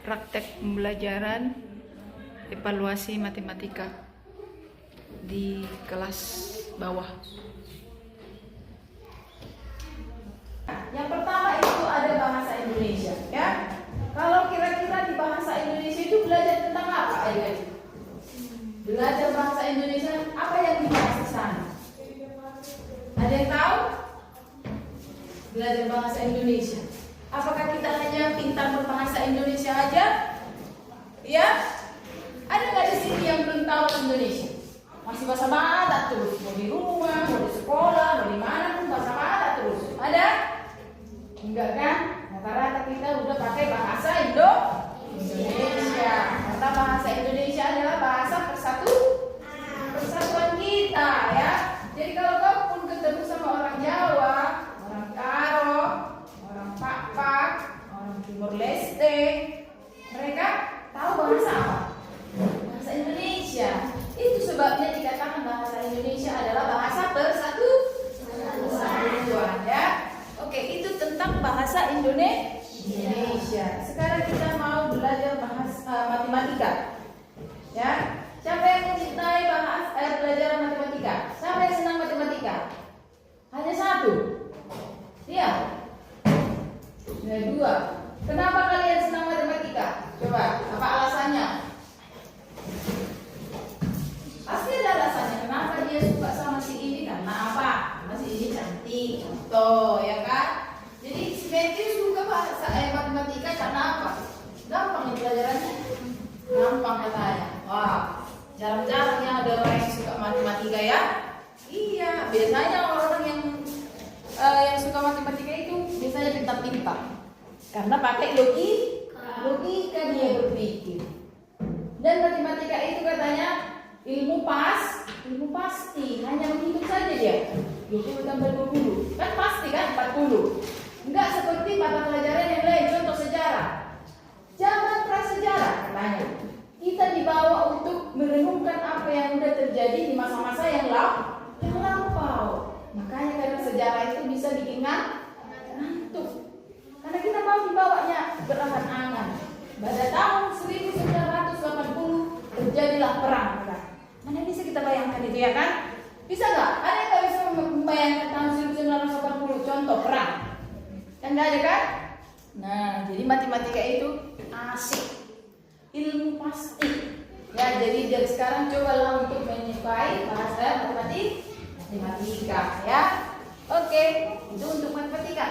praktek pembelajaran evaluasi matematika di kelas bawah. Yang pertama itu ada bahasa Indonesia, ya. Kalau kira-kira di bahasa Indonesia itu belajar tentang apa, adik-adik? Belajar bahasa Indonesia, apa yang dibahas di sana? Ada yang tahu? Belajar bahasa Indonesia. Apakah kita hanya pintar berbahasa Indonesia aja? Ya? Ada nggak di sini yang belum tahu Indonesia? Masih bahasa Batak terus, mau di rumah, mau di sekolah, mau di mana pun bahasa Batak terus. Ada? Enggak kan? Rata-rata kita udah pakai bahasa Indonesia. Karena bahasa Indonesia adalah bahasa persatuan kita, ya. Jadi kalau kau pun ketemu sama orang Jawa, orang Karo, orang Pak, orang Timur Leste, mereka tahu bahasa apa? Bahasa Indonesia. Itu sebabnya dikatakan bahasa Indonesia adalah bahasa persatuan, ya. Oke, itu tentang bahasa Indonesia. Sekarang kita mau belajar matematika. Ya. Siapa yang mencintai belajar matematika? Siapa yang senang matematika? Hanya satu. Iya. Ada dua. Kenapa kalian senang matematika? Coba, apa alasannya? Pasti ada alasannya. Kenapa dia suka sama si ini? Karena apa? Karena si ini cantik. Contoh, ya kan? Jadi si Matthew suka bahasa matematika karena apa? Gampang pelajarannya. Gampang katanya. Wah, jarang-jarang ya ada orang yang suka matematika, ya. Iya, biasanya orang yang suka matematika itu biasanya pintar-pintar. Karena pakai logika dia berpikir. Dan matematika itu katanya ilmu pasti, hanya menghitung saja dia. 20 tambah 20. Kan pasti kan 40. Enggak seperti mata pelajaran yang lain, contoh sejarah. Zaman prasejarah katanya. Kita dibawa untuk merenungkan apa yang sudah terjadi di masa-masa yang lampau. Makanya karena sejarah itu bisa bikin ngantuk. Karena kita mau dibawanya berangan-angan. Pada tahun 1980 terjadilah perang. Mana bisa kita bayangkan itu, ya kan? Bisa nggak? Ada yang nggak bisa membayangkan tahun 1980 contoh perang? Kan nggak ada kan? Nah, jadi matematika itu asik, ilmu pasti. Ya, jadi dari sekarang cobalah untuk menyukai bahasa matematika, ya. Oke, itu untuk matematika.